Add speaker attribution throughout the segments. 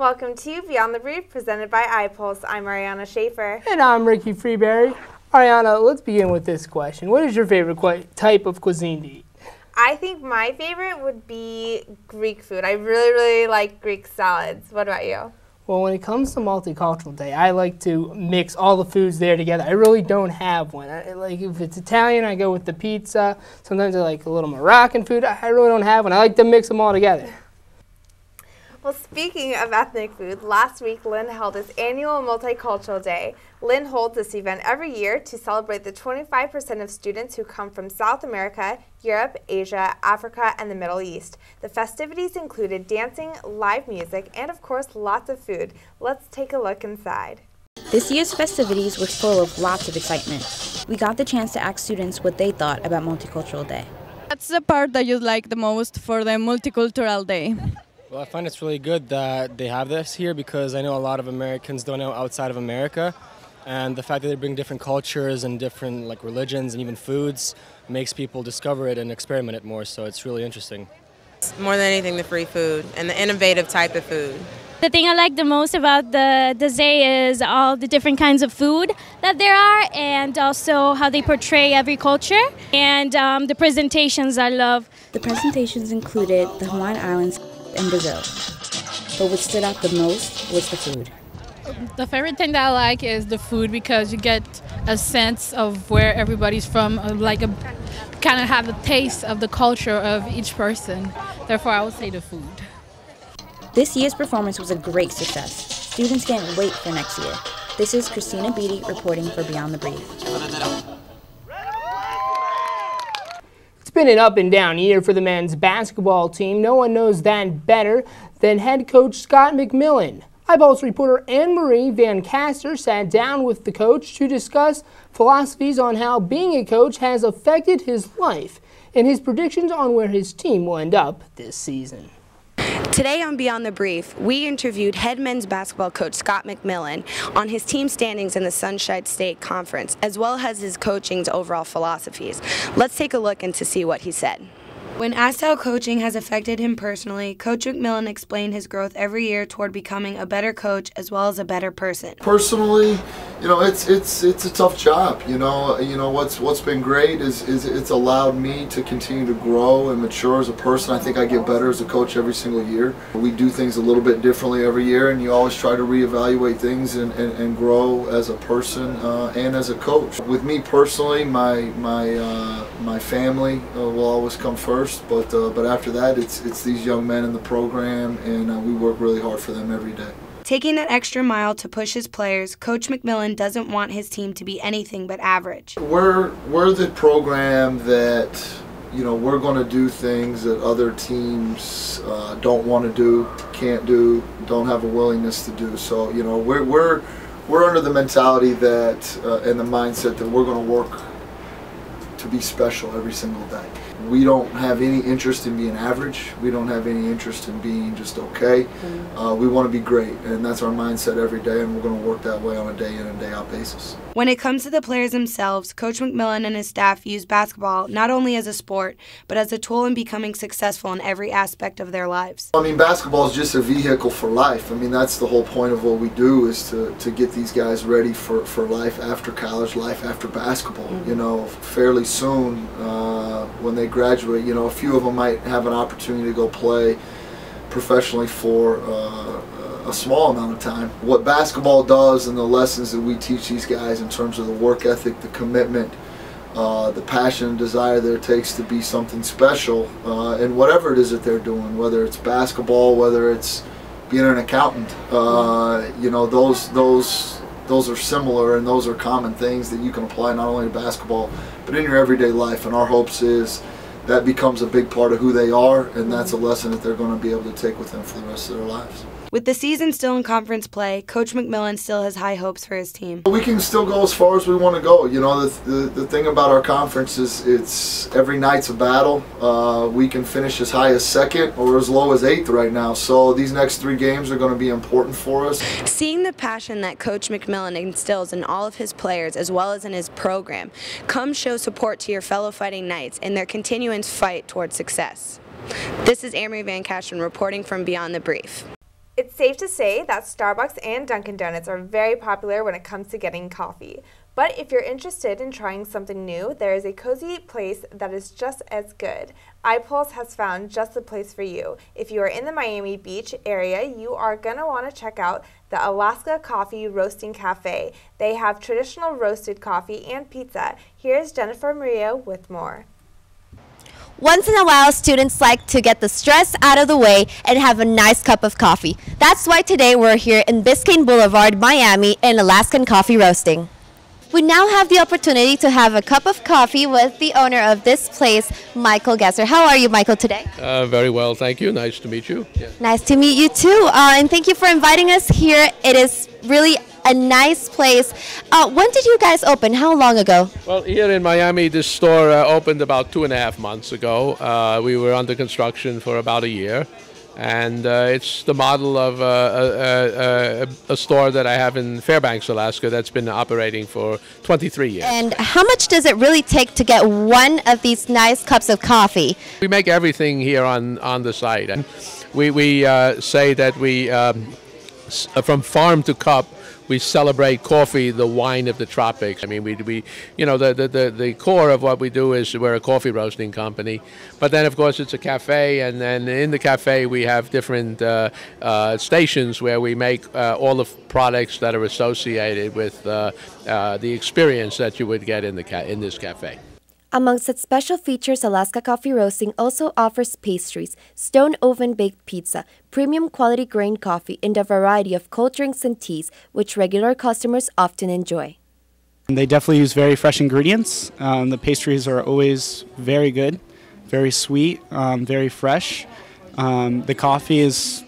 Speaker 1: Welcome to Beyond the Brief, presented by iPulse. I'm Ariana Schaefer.
Speaker 2: And I'm Ricky Freeberry. Ariana, let's begin with this question. What is your favorite type of cuisine to eat?
Speaker 1: I think my favorite would be Greek food. I really like Greek salads. What about you?
Speaker 2: Well, when it comes to Multicultural Day, I like to mix all the foods there together. I really don't have one. Like if it's Italian, I go with the pizza. Sometimes I like a little Moroccan food. I really don't have one. I like to mix them all together.
Speaker 1: Well, speaking of ethnic food, last week Lynn held its annual Multicultural Day. Lynn holds this event every year to celebrate the 25% of students who come from South America, Europe, Asia, Africa, and the Middle East. The festivities included dancing, live music, and of course lots of food. Let's take a look inside.
Speaker 3: This year's festivities were full of lots of excitement. We got the chance to ask students what they thought about Multicultural Day.
Speaker 4: What's the part that you like the most for the Multicultural Day?
Speaker 5: Well, I find it's really good that they have this here because I know a lot of Americans don't know outside of America, and the fact that they bring different cultures and different religions and even foods makes people discover it and experiment it more, so it's really interesting.
Speaker 6: More than anything, the free food and the innovative type of food.
Speaker 7: The thing I like the most about the day is all the different kinds of food that there are, and also how they portray every culture, and the presentations I love.
Speaker 3: The presentations included the Hawaiian Islands in Brazil, but what stood out the most was the food.
Speaker 4: The favorite thing that I like is the food because you get a sense of where everybody's from, kind of have a taste of the culture of each person. Therefore, I would say the food.
Speaker 3: This year's performance was a great success. Students can't wait for next year. This is Christina Beatty reporting for Beyond the Brief.
Speaker 2: It's been an up and down year for the men's basketball team. No one knows that better than head coach Scott McMillan. iPulse reporter Anne-Marie Van Caster sat down with the coach to discuss philosophies on how being a coach has affected his life and his predictions on where his team will end up this season.
Speaker 8: Today on Beyond the Brief, we interviewed head men's basketball coach Scott McMillan on his team standings in the Sunshine State Conference, as well as his coaching's overall philosophies. Let's take a look and to see what he said.
Speaker 9: When asked how coaching has affected him personally, Coach McMillan explained his growth every year toward becoming a better coach as well as a better person.
Speaker 10: Personally, it's a tough job. What's been great is it's allowed me to continue to grow and mature as a person. I think I get better as a coach every single year. We do things a little bit differently every year, and you always try to reevaluate things and grow as a person and as a coach. With me personally, my family will always come first. But after that, it's these young men in the program, and we work really hard for them every day.
Speaker 9: Taking that extra mile to push his players, Coach McMillan doesn't want his team to be anything but average.
Speaker 10: We're the program that we're going to do things that other teams don't want to do, can't do, don't have a willingness to do. So we're under the mentality that and the mindset that we're going to work to be special every single day. We don't have any interest in being average. We don't have any interest in being just okay. We want to be great, and that's our mindset every day, and we're going to work that way on a day in and day out basis.
Speaker 9: When it comes to the players themselves, Coach McMillan and his staff use basketball not only as a sport, but as a tool in becoming successful in every aspect of their lives.
Speaker 10: Basketball is just a vehicle for life. That's the whole point of what we do, is to get these guys ready for life after college, life after basketball. Fairly soon when they graduate, a few of them might have an opportunity to go play professionally for a small amount of time. What basketball does and the lessons that we teach these guys in terms of the work ethic, the commitment, the passion and desire that it takes to be something special, and whatever it is that they're doing, whether it's basketball, whether it's being an accountant, those are similar, and those are common things that you can apply not only to basketball but in your everyday life. And our hopes is that becomes a big part of who they are, and that's a lesson that they're going to be able to take with them for the rest of their lives.
Speaker 9: With the season still in conference play, Coach McMillan still has high hopes for his team.
Speaker 10: We can still go as far as we want to go. The thing about our conference is it's every night's a battle. We can finish as high as second or as low as 8th right now. So these next 3 games are going to be important for us.
Speaker 8: Seeing the passion that Coach McMillan instills in all of his players as well as in his program, come show support to your fellow Fighting Knights in their continuous fight towards success. This is Anne-Marie Van Castron reporting from Beyond the Brief.
Speaker 1: It's safe to say that Starbucks and Dunkin' Donuts are very popular when it comes to getting coffee. But if you're interested in trying something new, there is a cozy place that is just as good. iPulse has found just the place for you. If you are in the Miami Beach area, you are going to want to check out the Alaska Coffee Roasting Cafe. They have traditional roasted coffee and pizza. Here's Jennifer Maria with more.
Speaker 11: Once in a while, students like to get the stress out of the way and have a nice cup of coffee. That's why today we're here in Biscayne Boulevard, Miami, in Alaskan Coffee Roasting. We now have the opportunity to have a cup of coffee with the owner of this place, Michael Gesser. How are you, Michael, today?
Speaker 12: Very well, thank you. Nice to meet you. Yeah.
Speaker 11: Nice to meet you, too. And thank you for inviting us here. It is really a nice place. When did you guys open? How long ago?
Speaker 12: Well, here in Miami, this store opened about 2.5 months ago. We were under construction for about a year. And it's the model of a store that I have in Fairbanks, Alaska, that's been operating for 23 years.
Speaker 11: And how much does it really take to get one of these nice cups of coffee?
Speaker 12: We make everything here on the site. And we say that we, from farm to cup, we celebrate coffee, the wine of the tropics. I mean, we you know, the core of what we do is we're a coffee roasting company. But then, of course, it's a cafe, and then in the cafe we have different stations where we make all the products that are associated with the experience that you would get in this cafe.
Speaker 11: Amongst its special features, Alaska Coffee Roasting also offers pastries, stone oven baked pizza, premium quality grain coffee, and a variety of cold drinks and teas, which regular customers often enjoy.
Speaker 13: They definitely use very fresh ingredients. The pastries are always very good, very sweet, very fresh. The coffee is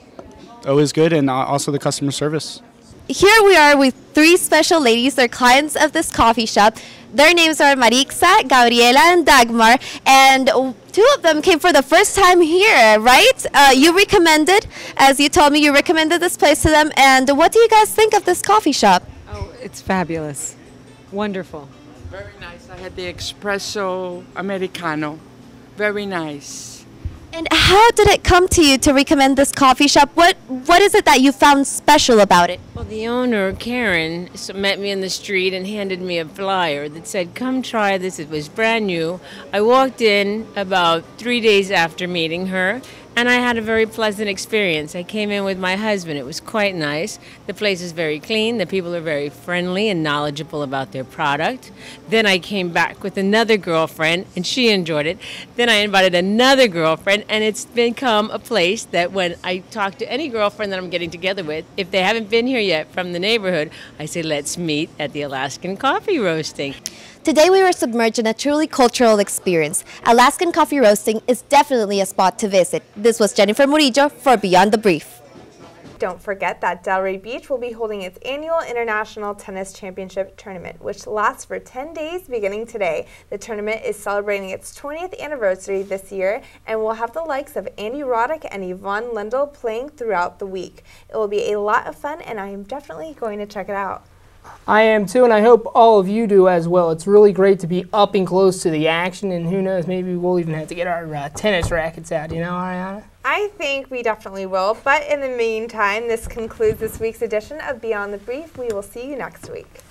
Speaker 13: always good, and also the customer service.
Speaker 11: Here we are with three special ladies. They're clients of this coffee shop. Their names are Marixa, Gabriela, and Dagmar, and two of them came for the first time here, right? You recommended, as you told me, you recommended this place to them, and what do you guys think of this coffee shop?
Speaker 14: Oh, it's fabulous. Wonderful.
Speaker 15: Very nice. I had the espresso americano. Very nice.
Speaker 11: And how did it come to you to recommend this coffee shop? What is it that you found special about it?
Speaker 16: Well, the owner, Karen, met me in the street and handed me a flyer that said, "Come try this." It was brand new. I walked in about 3 days after meeting her, and I had a very pleasant experience. I came in with my husband. It was quite nice. The place is very clean. The people are very friendly and knowledgeable about their product. Then I came back with another girlfriend, and she enjoyed it. Then I invited another girlfriend, and it's become a place that when I talk to any girlfriend that I'm getting together with, if they haven't been here yet from the neighborhood, I say, let's meet at the Alaskan Coffee Roasting.
Speaker 11: Today we were submerged in a truly cultural experience. Alaskan Coffee Roasting is definitely a spot to visit. This was Jennifer Murillo for Beyond the Brief.
Speaker 1: Don't forget that Delray Beach will be holding its annual International Tennis Championship Tournament, which lasts for 10 days beginning today. The tournament is celebrating its 20th anniversary this year and will have the likes of Andy Roddick and Yvonne Lendl playing throughout the week. It will be a lot of fun, and I am definitely going to check it out.
Speaker 2: I am too, and I hope all of you do as well. It's really great to be up and close to the action, and who knows, maybe we'll even have to get our tennis rackets out, you know, Ariana?
Speaker 1: I think we definitely will, but in the meantime, this concludes this week's edition of Beyond the Brief. We will see you next week.